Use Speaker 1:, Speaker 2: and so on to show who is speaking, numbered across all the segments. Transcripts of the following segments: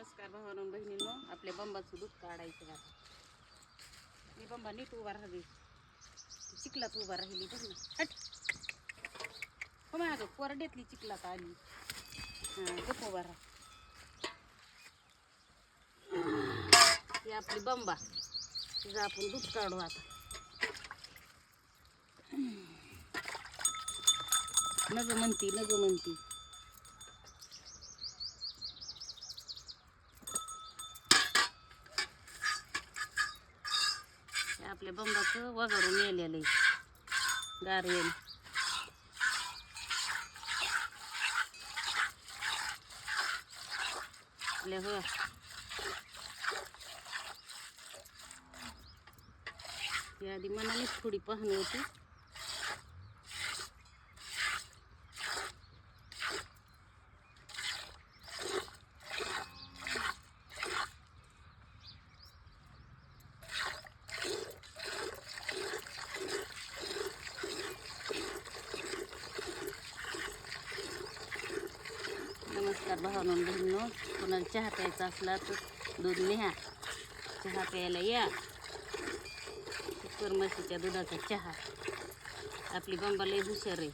Speaker 1: नमस्कार भावांनो बहिणींनो, आपल्या बंबाचं दूध काढायचं आता. मी बंबा नीट उभा राहते, चिखलात उभा राहिली बघ ना. हट हो मागं कोरड्यातली चिखलात आली. हां गप उभा राहा. ही आपली बंबा, तिचं आपण दूध काढू आता. नग म्हणती नग म्हणती. आपल्या बंबाचं वगरून नेलेलं आहे गारवेल. आपल्या हो ही आधी मनानेच थोडी पाहणी होती. नमस्कार भावांनो बहिणींनो, कोणाला चहा प्यायचा असला तर दूध न्या, चहा प्यायला या. म्हशीच्या दुधाचा चहा. आपली बंबा लई हुशार आहे.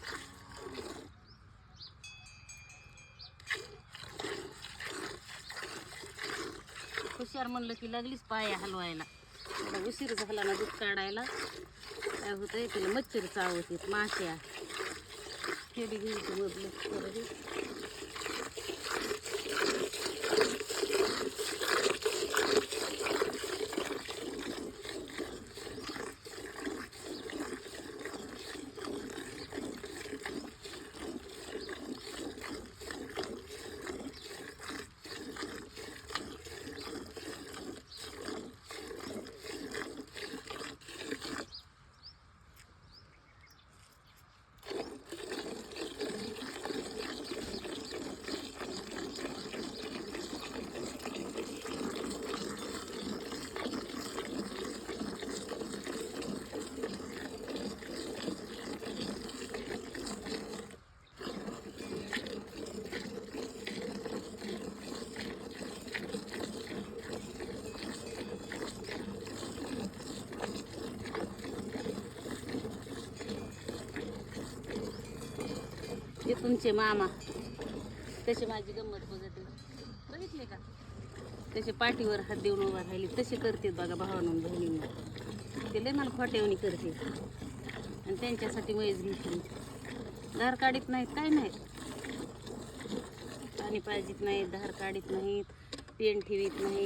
Speaker 1: हुशार म्हणलं की लागलीच पाया हलवायला. थोडा उशीर झाला ना दूध काढायला, काय होतंय तिला मच्छर चावतात, माश्या. खेडी घ्यायची मधलं थोडं. ते तुमचे मामा तसे माझी गंमत बघत बघितले का, तसे पाठीवर हात देऊन उभा राहिली तसे करते बघा भावांनो बहिणींना. ते लय मला खोट्यावणी करते आणि त्यांच्यासाठी मैज घेतली. धार काढीत नाहीत, काय नाहीत, पाणी पाजित नाहीत, धार काढीत नाहीत, पेन ठेवीत नाही.